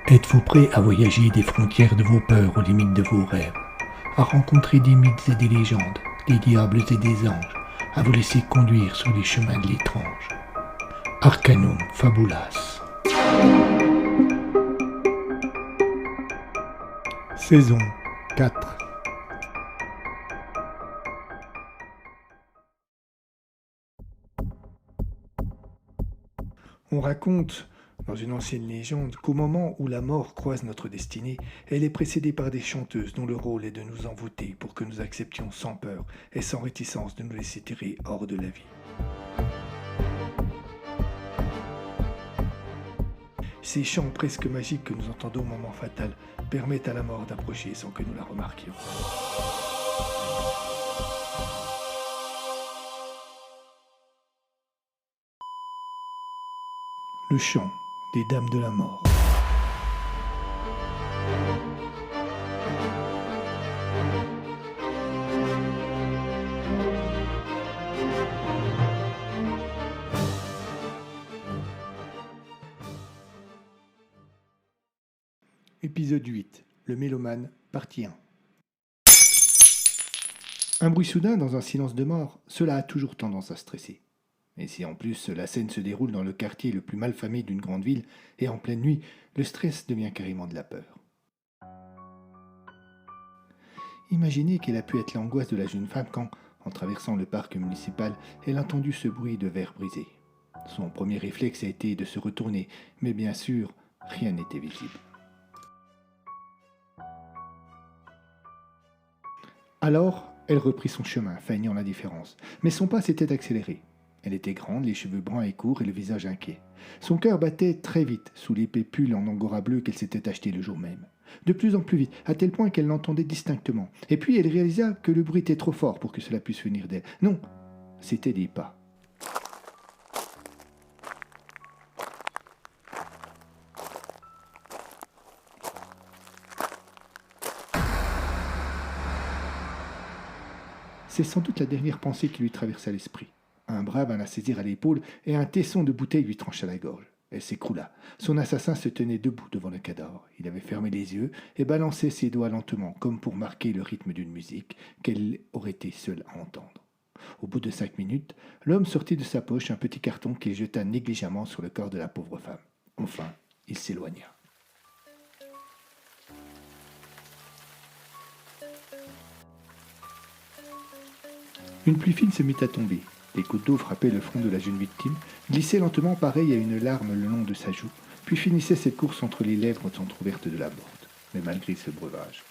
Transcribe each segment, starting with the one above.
Êtes-vous prêt à voyager des frontières de vos peurs aux limites de vos rêves, à rencontrer des mythes et des légendes, des diables et des anges, à vous laisser conduire sur les chemins de l'étrange? Arcanum Fabulas. Saison 4. On raconte, dans une ancienne légende, qu'au moment où la mort croise notre destinée, elle est précédée par des chanteuses dont le rôle est de nous envoûter pour que nous acceptions sans peur et sans réticence de nous laisser tirer hors de la vie. Ces chants presque magiques que nous entendons au moment fatal permettent à la mort d'approcher sans que nous la remarquions. Le chant des Dames de la Mort. Épisode 8. Le mélomane, partie 1. Un bruit soudain dans un silence de mort, cela a toujours tendance à stresser. Et si en plus la scène se déroule dans le quartier le plus malfamé d'une grande ville, et en pleine nuit, le stress devient carrément de la peur. Imaginez quelle a pu être l'angoisse de la jeune femme quand, en traversant le parc municipal, elle a entendu ce bruit de verre brisé. Son premier réflexe a été de se retourner, mais bien sûr, rien n'était visible. Alors, elle reprit son chemin, feignant l'indifférence, mais son pas s'était accéléré. Elle était grande, les cheveux bruns et courts et le visage inquiet. Son cœur battait très vite sous l'épais pull en angora bleu qu'elle s'était acheté le jour même. De plus en plus vite, à tel point qu'elle l'entendait distinctement. Et puis elle réalisa que le bruit était trop fort pour que cela puisse venir d'elle. Non, c'étaient des pas. C'est sans doute la dernière pensée qui lui traversa l'esprit. Un bras vint la saisir à l'épaule et un tesson de bouteille lui trancha la gorge. Elle s'écroula. Son assassin se tenait debout devant le cadavre. Il avait fermé les yeux et balançait ses doigts lentement, comme pour marquer le rythme d'une musique qu'elle aurait été seule à entendre. Au bout de 5 minutes, l'homme sortit de sa poche un petit carton qu'il jeta négligemment sur le corps de la pauvre femme. Enfin, il s'éloigna. Une pluie fine se mit à tomber. Des gouttes d'eau frappaient le front de la jeune victime, glissaient lentement pareil à une larme le long de sa joue, puis finissaient cette course entre les lèvres entr'ouvertes de la morte, mais malgré ce breuvage.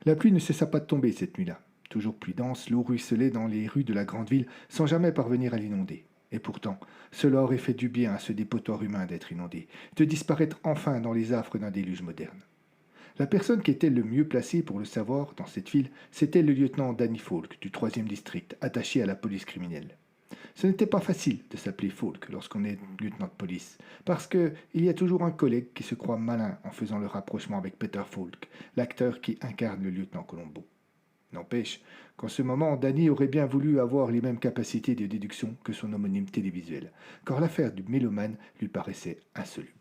La pluie ne cessa pas de tomber cette nuit-là. Toujours plus dense, l'eau ruisselait dans les rues de la grande ville sans jamais parvenir à l'inonder. Et pourtant, cela aurait fait du bien à ce dépotoir humain d'être inondé, de disparaître enfin dans les affres d'un déluge moderne. La personne qui était le mieux placée pour le savoir dans cette ville, c'était le lieutenant Danny Falk du 3e district, attaché à la police criminelle. Ce n'était pas facile de s'appeler Falk lorsqu'on est lieutenant de police, parce qu'il y a toujours un collègue qui se croit malin en faisant le rapprochement avec Peter Falk, l'acteur qui incarne le lieutenant Colombo. N'empêche qu'en ce moment, Danny aurait bien voulu avoir les mêmes capacités de déduction que son homonyme télévisuel, car l'affaire du mélomane lui paraissait insoluble.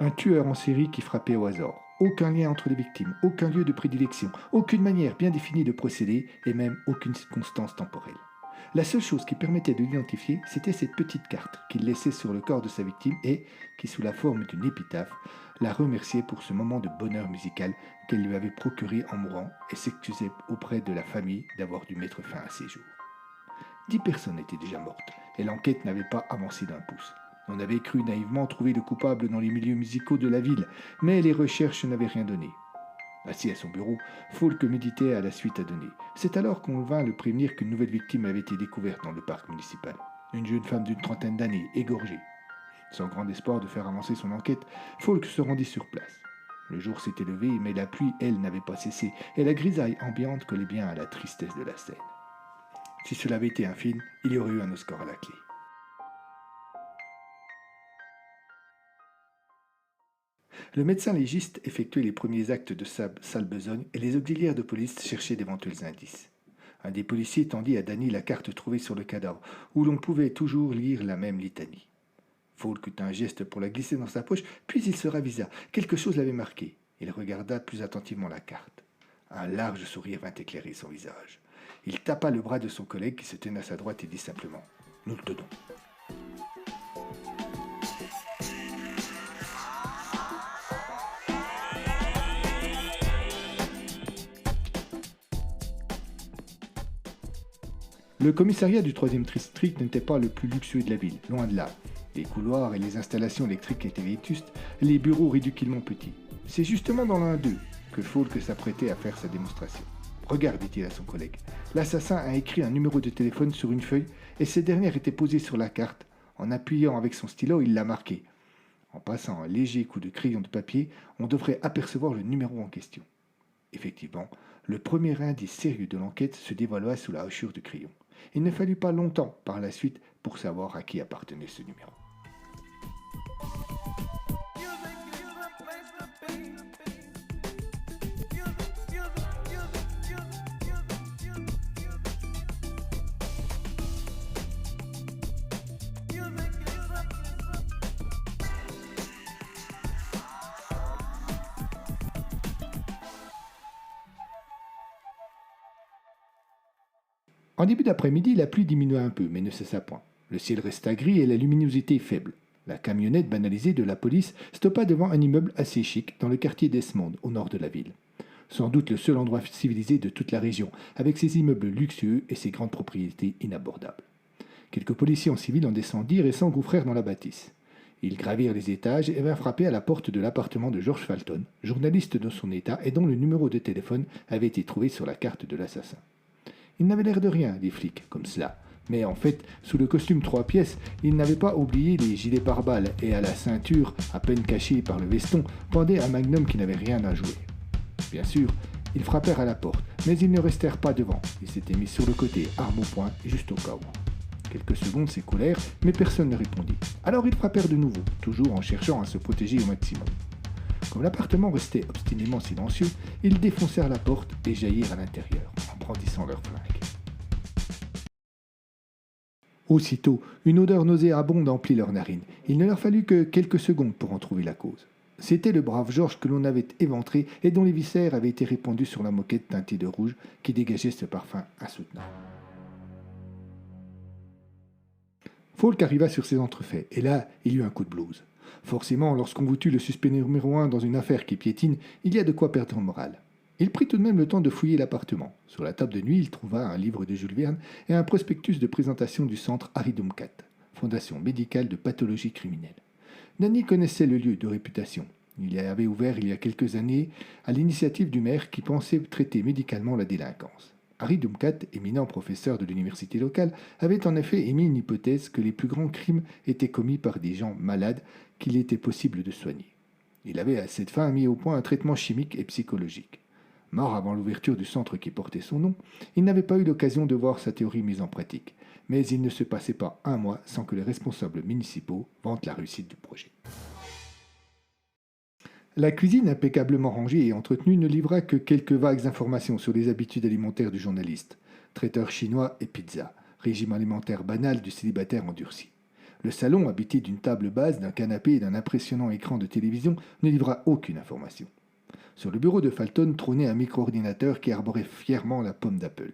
Un tueur en série qui frappait au hasard. Aucun lien entre les victimes, aucun lieu de prédilection, aucune manière bien définie de procéder et même aucune circonstance temporelle. La seule chose qui permettait de l'identifier, c'était cette petite carte qu'il laissait sur le corps de sa victime et qui, sous la forme d'une épitaphe, la remerciait pour ce moment de bonheur musical qu'elle lui avait procuré en mourant et s'excusait auprès de la famille d'avoir dû mettre fin à ses jours. 10 personnes étaient déjà mortes et l'enquête n'avait pas avancé d'un pouce. On avait cru naïvement trouver le coupable dans les milieux musicaux de la ville, mais les recherches n'avaient rien donné. Assis à son bureau, Falk méditait à la suite à donner. C'est alors qu'on vint le prévenir qu'une nouvelle victime avait été découverte dans le parc municipal. Une jeune femme d'une trentaine d'années, égorgée. Sans grand espoir de faire avancer son enquête, Falk se rendit sur place. Le jour s'était levé, mais la pluie, elle, n'avait pas cessé, et la grisaille ambiante collait bien à la tristesse de la scène. Si cela avait été un film, il y aurait eu un Oscar à la clé. Le médecin légiste effectuait les premiers actes de sa sale besogne et les auxiliaires de police cherchaient d'éventuels indices. Un des policiers tendit à Danny la carte trouvée sur le cadavre, où l'on pouvait toujours lire la même litanie. Falk eut un geste pour la glisser dans sa poche, puis il se ravisa. Quelque chose l'avait marqué. Il regarda plus attentivement la carte. Un large sourire vint éclairer son visage. Il tapa le bras de son collègue qui se tenait à sa droite et dit simplement « Nous le tenons ». Le commissariat du 3e district n'était pas le plus luxueux de la ville, loin de là. Les couloirs et les installations électriques étaient vétustes, les bureaux ridiculement petits. C'est justement dans l'un d'eux que Falk s'apprêtait à faire sa démonstration. « Regarde, dit-il à son collègue, l'assassin a écrit un numéro de téléphone sur une feuille et cette dernière était posée sur la carte. En appuyant avec son stylo, il l'a marqué. En passant un léger coup de crayon de papier, on devrait apercevoir le numéro en question. » Effectivement, le premier indice sérieux de l'enquête se dévoila sous la hachure du crayon. Il ne fallut pas longtemps par la suite pour savoir à qui appartenait ce numéro. En début d'après-midi, la pluie diminua un peu, mais ne cessa point. Le ciel resta gris et la luminosité faible. La camionnette banalisée de la police stoppa devant un immeuble assez chic dans le quartier d'Esmond, au nord de la ville. Sans doute le seul endroit civilisé de toute la région, avec ses immeubles luxueux et ses grandes propriétés inabordables. Quelques policiers en civil en descendirent et s'engouffrèrent dans la bâtisse. Ils gravirent les étages et vinrent frapper à la porte de l'appartement de George Falton, journaliste de son état et dont le numéro de téléphone avait été trouvé sur la carte de l'assassin. Il n'avait l'air de rien, les flics, comme cela. Mais en fait, sous le costume 3 pièces, il n'avait pas oublié les gilets pare-balles et à la ceinture, à peine cachée par le veston, pendait un magnum qui n'avait rien à jouer. Bien sûr, ils frappèrent à la porte, mais ils ne restèrent pas devant. Ils s'étaient mis sur le côté, arme au poing, juste au cas où. Quelques secondes s'écoulèrent, mais personne ne répondit. Alors ils frappèrent de nouveau, toujours en cherchant à se protéger au maximum. Comme l'appartement restait obstinément silencieux, ils défoncèrent la porte et jaillirent à l'intérieur, en brandissant leurs flingues. Aussitôt, une odeur nauséabonde emplit leurs narines. Il ne leur fallut que quelques secondes pour en trouver la cause. C'était le brave Georges que l'on avait éventré et dont les viscères avaient été répandus sur la moquette teintée de rouge qui dégageait ce parfum insoutenable. Falk arriva sur ses entrefaits, et là, il eut un coup de blues. Forcément, lorsqu'on vous tue le suspect numéro 1 dans une affaire qui piétine, il y a de quoi perdre en morale. Il prit tout de même le temps de fouiller l'appartement. Sur la table de nuit, il trouva un livre de Jules Verne et un prospectus de présentation du centre Harry Dumcat, fondation médicale de pathologie criminelle. Danny connaissait le lieu de réputation. Il y avait ouvert il y a quelques années à l'initiative du maire qui pensait traiter médicalement la délinquance. Harry Dumcat, éminent professeur de l'université locale, avait en effet émis une hypothèse que les plus grands crimes étaient commis par des gens malades qu'il était possible de soigner. Il avait à cette fin mis au point un traitement chimique et psychologique. Mort avant l'ouverture du centre qui portait son nom, il n'avait pas eu l'occasion de voir sa théorie mise en pratique. Mais il ne se passait pas un mois sans que les responsables municipaux vantent la réussite du projet. La cuisine impeccablement rangée et entretenue ne livra que quelques vagues informations sur les habitudes alimentaires du journaliste. Traiteur chinois et pizza, régime alimentaire banal du célibataire endurci. Le salon, habité d'une table basse, d'un canapé et d'un impressionnant écran de télévision, ne livra aucune information. Sur le bureau de Falton trônait un micro-ordinateur qui arborait fièrement la pomme d'Apple.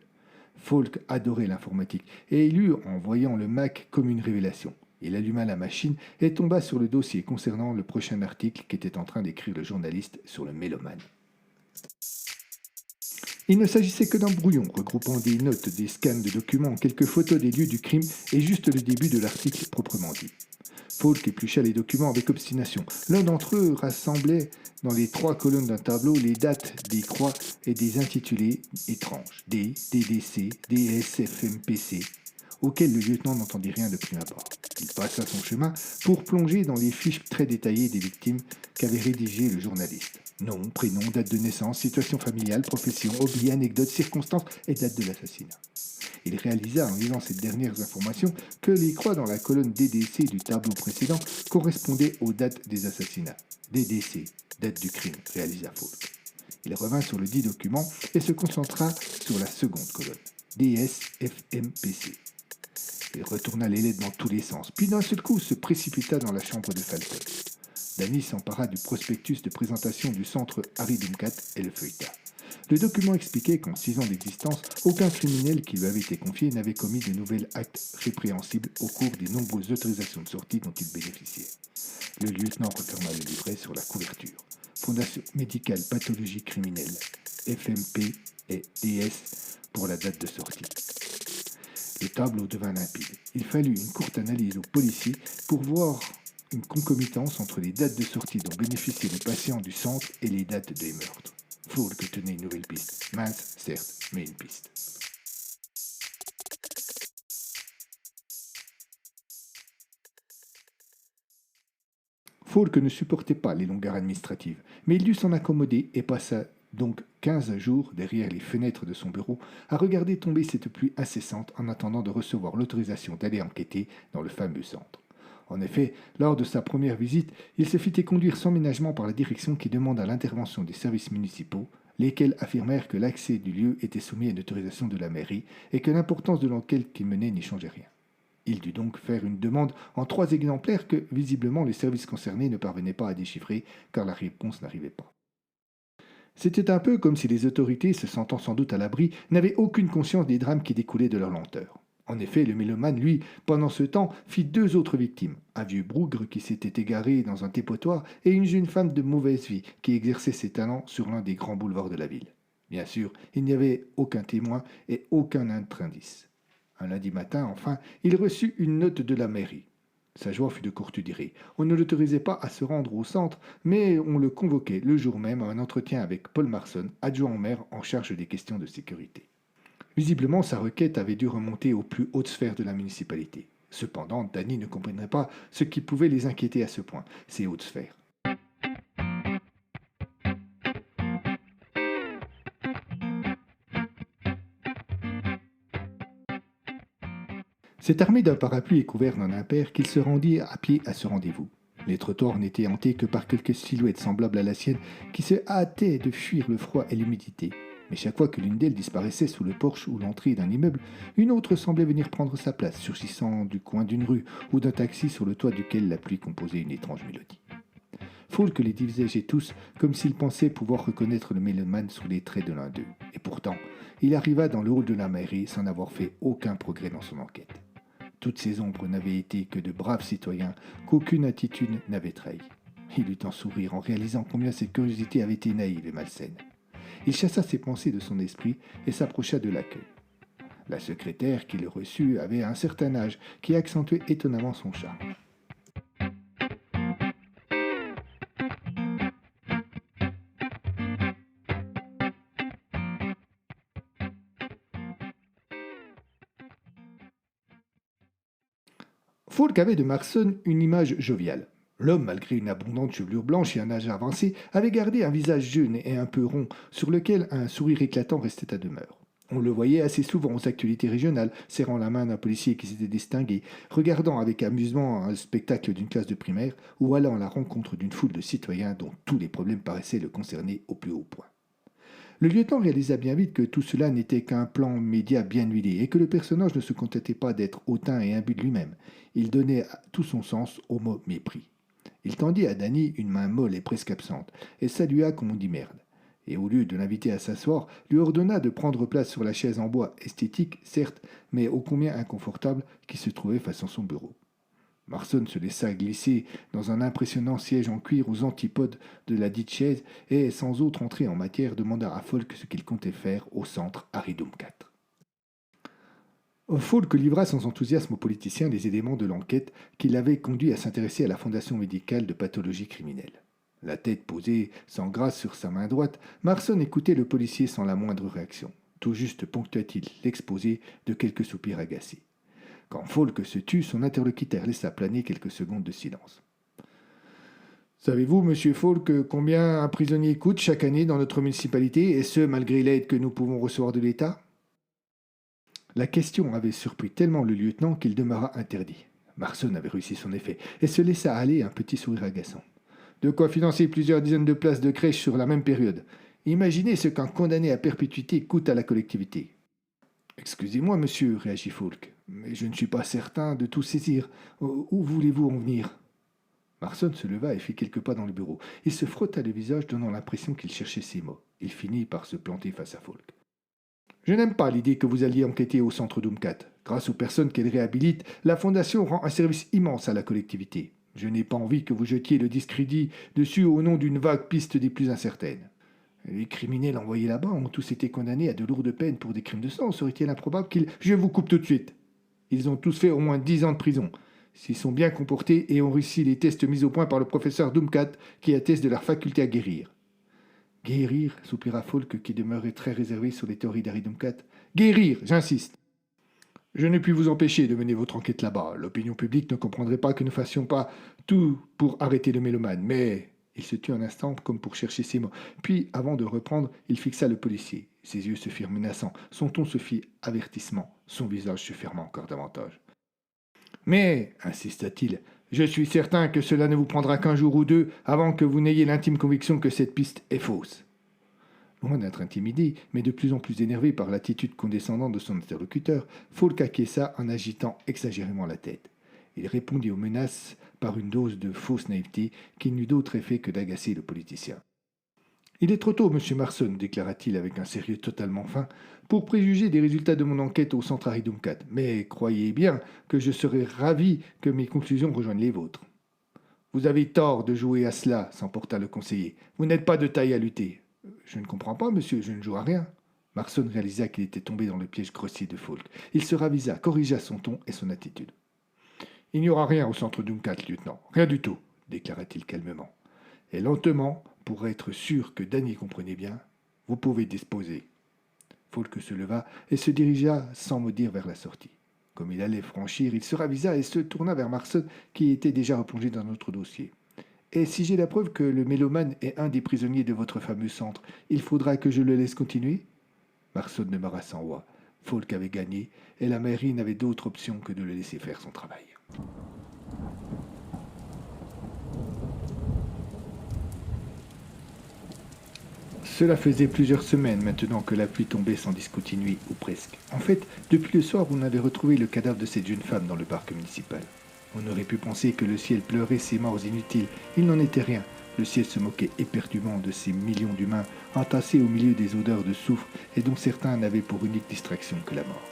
Falk adorait l'informatique et il eut, en voyant le Mac, comme une révélation. Il alluma la machine et tomba sur le dossier concernant le prochain article qu'était en train d'écrire le journaliste sur le mélomane. Il ne s'agissait que d'un brouillon regroupant des notes, des scans de documents, quelques photos des lieux du crime et juste le début de l'article proprement dit. Falk éplucha les documents avec obstination. L'un d'entre eux rassemblait dans les 3 colonnes d'un tableau les dates des croix et des intitulés étranges, D, DDC, DSFMPC, auxquels le lieutenant n'entendit rien de prime abord. Il passa son chemin pour plonger dans les fiches très détaillées des victimes qu'avait rédigées le journaliste. Nom, prénom, date de naissance, situation familiale, profession, hobby, anecdotes, circonstances et date de l'assassinat. Il réalisa en lisant ces dernières informations que les croix dans la colonne DDC du tableau précédent correspondaient aux dates des assassinats. DDC, date du crime, réalisa Falk. Il revint sur le dit document et se concentra sur la seconde colonne, DSFMPC. Il retourna les lettres dans tous les sens, puis d'un seul coup se précipita dans la chambre de Falcon. Danny s'empara du prospectus de présentation du centre Harry Dumcat et le feuilleta. Le document expliquait qu'en 6 ans d'existence, aucun criminel qui lui avait été confié n'avait commis de nouvel acte répréhensible au cours des nombreuses autorisations de sortie dont il bénéficiait. Le lieutenant referma le livret sur la couverture. Fondation médicale pathologie criminelle, FMP et DS pour la date de sortie. Le tableau devint limpide. Il fallut une courte analyse aux policiers pour voir une concomitance entre les dates de sortie dont bénéficiaient les patients du centre et les dates des meurtres. Falk tenait une nouvelle piste. Mince, certes, mais une piste. Falk ne supportait pas les longueurs administratives, mais il dut s'en accommoder et passa donc 15 jours derrière les fenêtres de son bureau à regarder tomber cette pluie incessante en attendant de recevoir l'autorisation d'aller enquêter dans le fameux centre. En effet, lors de sa première visite, il se fit conduire sans ménagement par la direction qui demanda l'intervention des services municipaux, lesquels affirmèrent que l'accès du lieu était soumis à une autorisation de la mairie et que l'importance de l'enquête qu'il menait n'y changeait rien. Il dut donc faire une demande en 3 exemplaires que, visiblement, les services concernés ne parvenaient pas à déchiffrer car la réponse n'arrivait pas. C'était un peu comme si les autorités, se sentant sans doute à l'abri, n'avaient aucune conscience des drames qui découlaient de leur lenteur. En effet, le mélomane, lui, pendant ce temps, fit 2 autres victimes. Un vieux bougre qui s'était égaré dans un dépotoir et une jeune femme de mauvaise vie qui exerçait ses talents sur l'un des grands boulevards de la ville. Bien sûr, il n'y avait aucun témoin et aucun autre indice. Un lundi matin, enfin, il reçut une note de la mairie. Sa joie fut de courte durée. On ne l'autorisait pas à se rendre au centre, mais on le convoquait le jour même à un entretien avec Paul Marson, adjoint au maire en charge des questions de sécurité. Visiblement, sa requête avait dû remonter aux plus hautes sphères de la municipalité. Cependant, Danny ne comprenait pas ce qui pouvait les inquiéter à ce point, ces hautes sphères. C'est armé d'un parapluie et couvert d'un impair qu'il se rendit à pied à ce rendez-vous. Les trottoirs n'étaient hantés que par quelques silhouettes semblables à la sienne qui se hâtaient de fuir le froid et l'humidité. Mais chaque fois que l'une d'elles disparaissait sous le porche ou l'entrée d'un immeuble, une autre semblait venir prendre sa place, surgissant du coin d'une rue ou d'un taxi sur le toit duquel la pluie composait une étrange mélodie. Falk les divisageait tous comme s'il pensait pouvoir reconnaître le mélomane sous les traits de l'un d'eux. Et pourtant, il arriva dans le hall de la mairie sans avoir fait aucun progrès dans son enquête. Toutes ces ombres n'avaient été que de braves citoyens qu'aucune attitude n'avait trahis. Il eut un sourire en réalisant combien cette curiosité avait été naïve et malsaine. Il chassa ses pensées de son esprit et s'approcha de l'accueil. La secrétaire qui le reçut avait un certain âge qui accentuait étonnamment son charme. Falk avait de Marson une image joviale. L'homme, malgré une abondante chevelure blanche et un âge avancé, avait gardé un visage jeune et un peu rond, sur lequel un sourire éclatant restait à demeure. On le voyait assez souvent aux actualités régionales, serrant la main d'un policier qui s'était distingué, regardant avec amusement un spectacle d'une classe de primaire, ou allant à la rencontre d'une foule de citoyens dont tous les problèmes paraissaient le concerner au plus haut point. Le lieutenant réalisa bien vite que tout cela n'était qu'un plan média bien huilé et que le personnage ne se contentait pas d'être hautain et imbu de lui-même. Il donnait tout son sens au mot mépris. Il tendit à Danny une main molle et presque absente, et salua comme on dit merde. Et au lieu de l'inviter à s'asseoir, lui ordonna de prendre place sur la chaise en bois, esthétique, certes, mais ô combien inconfortable, qui se trouvait face à son bureau. Marson se laissa glisser dans un impressionnant siège en cuir aux antipodes de la dite chaise et, sans autre entrée en matière, demanda à Falk ce qu'il comptait faire au centre Harry Dumcat. Falk livra sans enthousiasme aux politiciens les éléments de l'enquête qui l'avaient conduit à s'intéresser à la Fondation médicale de pathologie criminelle. La tête posée sans grâce sur sa main droite, Marson écoutait le policier sans la moindre réaction. Tout juste ponctua-t-il l'exposé de quelques soupirs agacés. Quand Falk se tut, son interlocuteur laissa planer quelques secondes de silence. Savez-vous, monsieur Falk, combien un prisonnier coûte chaque année dans notre municipalité, et ce, malgré l'aide que nous pouvons recevoir de l'État ? La question avait surpris tellement le lieutenant qu'il demeura interdit. Marson avait réussi son effet et se laissa aller un petit sourire agaçant. De quoi financer plusieurs dizaines de places de crèche sur la même période. Imaginez ce qu'un condamné à perpétuité coûte à la collectivité. Excusez-moi, monsieur, réagit Falk, mais je ne suis pas certain de tout saisir. Où voulez-vous en venir ? Marson se leva et fit quelques pas dans le bureau. Il se frotta le visage, donnant l'impression qu'il cherchait ses mots. Il finit par se planter face à Falk. Je n'aime pas l'idée que vous alliez enquêter au centre Doomcat. Grâce aux personnes qu'elle réhabilite, la Fondation rend un service immense à la collectivité. Je n'ai pas envie que vous jetiez le discrédit dessus au nom d'une vague piste des plus incertaines. Les criminels envoyés là-bas ont tous été condamnés à de lourdes peines pour des crimes de sang. Serait-il improbable qu'ils... Je vous coupe tout de suite. Ils ont tous fait au moins 10 ans de prison. S'ils sont bien comportés et ont réussi les tests mis au point par le professeur Doomcat qui atteste de leur faculté à guérir. Guérir, soupira Falk qui demeurait très réservé sur les théories d'Harry Doomcat. Guérir, j'insiste. Je ne puis vous empêcher de mener votre enquête là-bas. L'opinion publique ne comprendrait pas que nous fassions pas tout pour arrêter le mélomane, mais... Il se tut un instant comme pour chercher ses mots. Puis, avant de reprendre, il fixa le policier. Ses yeux se firent menaçants, son ton se fit avertissement, son visage se ferma encore davantage. Mais, insista-t-il, je suis certain que cela ne vous prendra qu'un jour ou deux avant que vous n'ayez l'intime conviction que cette piste est fausse. Loin d'être intimidé, mais de plus en plus énervé par l'attitude condescendante de son interlocuteur, Falk acquiesça en agitant exagérément la tête. Il répondit aux menaces par une dose de fausse naïveté qui n'eut d'autre effet que d'agacer le politicien. « Il est trop tôt, monsieur Marson, déclara-t-il avec un sérieux totalement fin, pour préjuger des résultats de mon enquête au centre Harry Doomcat, mais croyez bien que je serais ravi que mes conclusions rejoignent les vôtres. »« Vous avez tort de jouer à cela, s'emporta le conseiller. Vous n'êtes pas de taille à lutter. »« Je ne comprends pas, monsieur, je ne joue à rien. » Marson réalisa qu'il était tombé dans le piège grossier de Falk. Il se ravisa, corrigea son ton et son attitude. « Il n'y aura rien au centre Doomcat, lieutenant. Rien du tout, déclara-t-il calmement. Et lentement, pour être sûr que Danny comprenait bien, vous pouvez disposer. Falk se leva et se dirigea sans mot dire vers la sortie. Comme il allait franchir, il se ravisa et se tourna vers Marson, qui était déjà replongé dans notre dossier. Et si j'ai la preuve que le mélomane est un des prisonniers de votre fameux centre, il faudra que je le laisse continuer ? Marson demeura sans voix. Falk avait gagné, et la mairie n'avait d'autre option que de le laisser faire son travail. Cela faisait plusieurs semaines maintenant que la pluie tombait sans discontinuer, ou presque. En fait, depuis le soir où on avait retrouvé le cadavre de cette jeune femme dans le parc municipal. On aurait pu penser que le ciel pleurait ces morts inutiles. Il n'en était rien. Le ciel se moquait éperdument de ces millions d'humains entassés au milieu des odeurs de soufre et dont certains n'avaient pour unique distraction que la mort.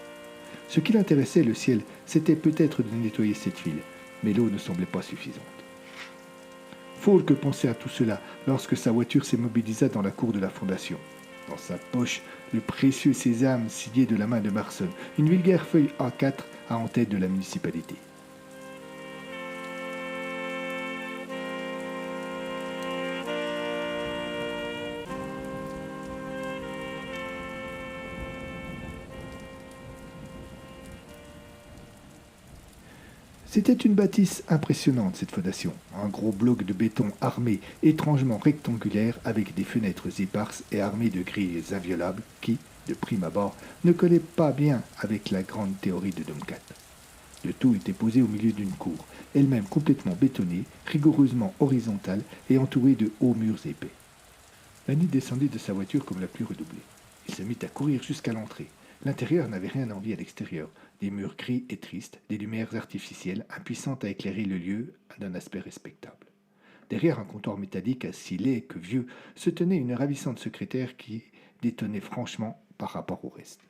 Ce qui l'intéressait, le ciel, c'était peut-être de nettoyer cette ville, mais l'eau ne semblait pas suffisante. Falk pensait à tout cela lorsque sa voiture s'immobilisa dans la cour de la Fondation. Dans sa poche, le précieux sésame signé de la main de Marson, une vulgaire feuille A4 à en tête de la municipalité. C'était une bâtisse impressionnante, cette fondation. Un gros bloc de béton armé, étrangement rectangulaire, avec des fenêtres éparses et armé de grilles inviolables qui, de prime abord, ne collaient pas bien avec la grande théorie de Doomcat. Le tout était posé au milieu d'une cour, elle-même complètement bétonnée, rigoureusement horizontale et entourée de hauts murs épais. Danny descendit de sa voiture comme la pluie redoublée. Il se mit à courir jusqu'à l'entrée. L'intérieur n'avait rien d'envie à l'extérieur. Des murs gris et tristes, des lumières artificielles, impuissantes à éclairer le lieu d'un aspect respectable. Derrière un comptoir métallique aussi laid que vieux, se tenait une ravissante secrétaire qui détonnait franchement par rapport au reste.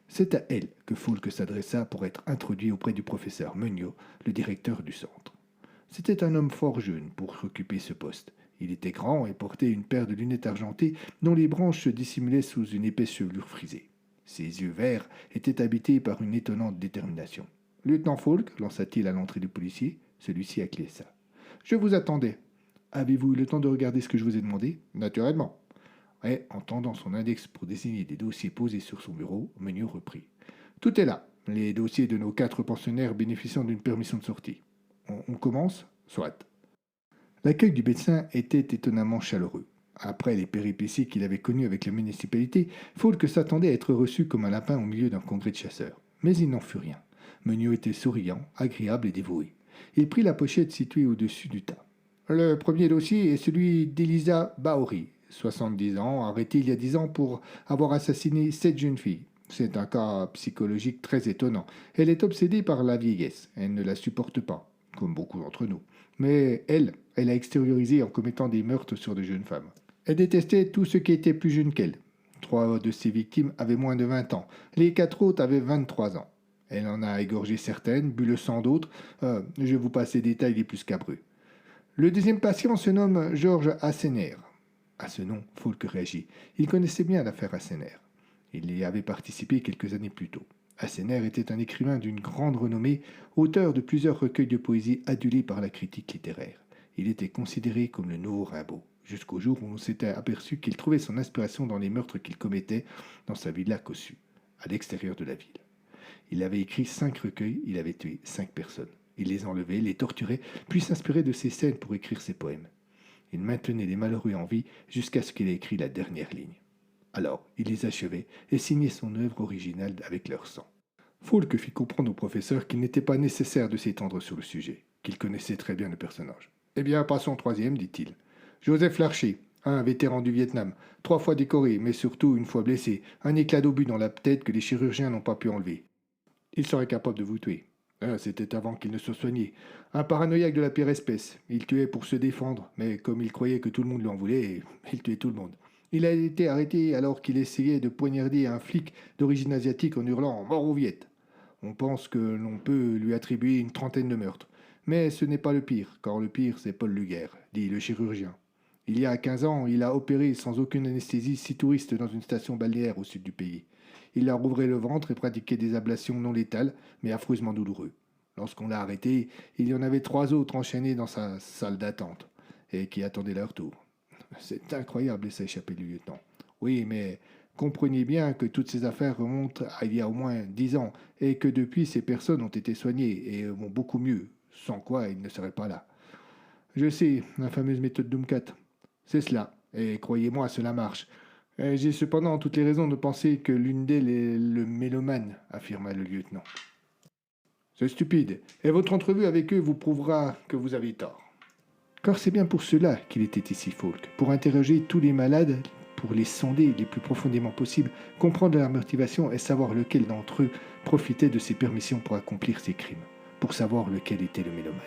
C'est à elle que Falk s'adressa pour être introduit auprès du professeur Meuniot, le directeur du centre. C'était un homme fort jeune pour occuper ce poste. Il était grand et portait une paire de lunettes argentées dont les branches se dissimulaient sous une épaisse chevelure frisée. Ses yeux verts étaient habités par une étonnante détermination. Lieutenant Falk, lança-t-il à l'entrée du policier. Celui-ci acquiesça. Je vous attendais. Avez-vous eu le temps de regarder ce que je vous ai demandé? Naturellement. Et, en tendant son index pour désigner des dossiers posés sur son bureau, Meunier reprit. Tout est là. Les dossiers de nos 4 pensionnaires bénéficiant d'une permission de sortie. On commence? Soit. L'accueil du médecin était étonnamment chaleureux. Après les péripéties qu'il avait connues avec la municipalité, Falk s'attendait à être reçu comme un lapin au milieu d'un congrès de chasseurs. Mais il n'en fut rien. Meunier était souriant, agréable et dévoué. Il prit la pochette située au-dessus du tas. Le premier dossier est celui d'Elisa Baori, 70 ans, arrêtée il y a 10 ans pour avoir assassiné 7 jeunes filles. C'est un cas psychologique très étonnant. Elle est obsédée par la vieillesse. Elle ne la supporte pas, comme beaucoup d'entre nous. Mais elle a extériorisé en commettant des meurtres sur de jeunes femmes. Elle détestait tout ce qui était plus jeune qu'elle. 3 de ses victimes avaient moins de 20 ans. Les 4 autres avaient 23 ans. Elle en a égorgé certaines, bu le sang d'autres. Je vous passe les détails les plus scabreux. Le deuxième patient se nomme Georges Assener. À ce nom, Falk réagit. Il connaissait bien l'affaire Assener. Il y avait participé quelques années plus tôt. Assener était un écrivain d'une grande renommée, auteur de plusieurs recueils de poésie adulés par la critique littéraire. Il était considéré comme le nouveau Rimbaud, jusqu'au jour où on s'était aperçu qu'il trouvait son inspiration dans les meurtres qu'il commettait dans sa villa cossue, à l'extérieur de la ville. Il avait écrit 5 recueils, il avait tué 5 personnes. Il les enlevait, les torturait, puis s'inspirait de ces scènes pour écrire ses poèmes. Il maintenait les malheureux en vie jusqu'à ce qu'il ait écrit la dernière ligne. Alors, il les achevait et signait son œuvre originale avec leur sang. Falk fit comprendre au professeur qu'il n'était pas nécessaire de s'étendre sur le sujet, qu'il connaissait très bien le personnage. « Eh bien, passons au troisième, dit-il. Joseph Larcher, un vétéran du Vietnam, 3 fois décoré, mais surtout 1 fois blessé, un éclat d'obus dans la tête que les chirurgiens n'ont pas pu enlever. Il serait capable de vous tuer. C'était avant qu'il ne soit soigné. Un paranoïaque de la pire espèce. Il tuait pour se défendre, mais comme il croyait que tout le monde lui en voulait, il tuait tout le monde. Il a été arrêté alors qu'il essayait de poignarder un flic d'origine asiatique en hurlant « Mort aux Viettes !» On pense que l'on peut lui attribuer une 30aine de meurtres. Mais ce n'est pas le pire, car le pire c'est Paul Luguer, dit le chirurgien. Il y a 15 ans, il a opéré sans aucune anesthésie 6 touristes dans une station balnéaire au sud du pays. Il leur ouvrait le ventre et pratiquait des ablations non létales, mais affreusement douloureux. Lorsqu'on l'a arrêté, il y en avait 3 autres enchaînés dans sa salle d'attente, et qui attendaient leur tour. C'est incroyable, laissa échapper le lieutenant. Oui, mais comprenez bien que toutes ces affaires remontent à il y a au moins 10 ans, et que depuis, ces personnes ont été soignées, et vont beaucoup mieux, sans quoi ils ne seraient pas là. Je sais, la fameuse méthode Doomcat. C'est cela, et croyez-moi, cela marche. J'ai cependant toutes les raisons de penser que l'une d'elles est le mélomane, affirma le lieutenant. C'est stupide, et votre entrevue avec eux vous prouvera que vous avez tort. Car c'est bien pour cela qu'il était ici, Falk, pour interroger tous les malades, pour les sonder les plus profondément possible, comprendre leur motivation et savoir lequel d'entre eux profitait de ses permissions pour accomplir ses crimes, pour savoir lequel était le mélomane.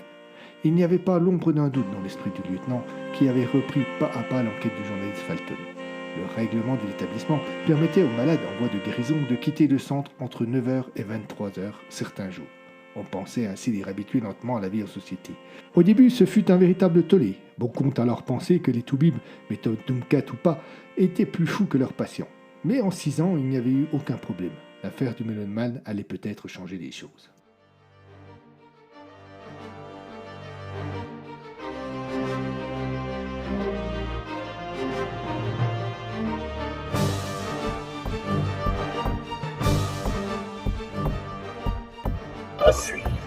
Il n'y avait pas l'ombre d'un doute dans l'esprit du lieutenant qui avait repris pas à pas l'enquête du journaliste Falton. Le règlement de l'établissement permettait aux malades en voie de guérison de quitter le centre entre 9h et 23h certains jours. On pensait ainsi les réhabituer lentement à la vie en société. Au début, ce fut un véritable tollé. Beaucoup ont alors pensé que les toubibs, méthode Doomcat ou pas, étaient plus fous que leurs patients. Mais en 6 ans, il n'y avait eu aucun problème. L'affaire du mélomane allait peut-être changer les choses. À suivre.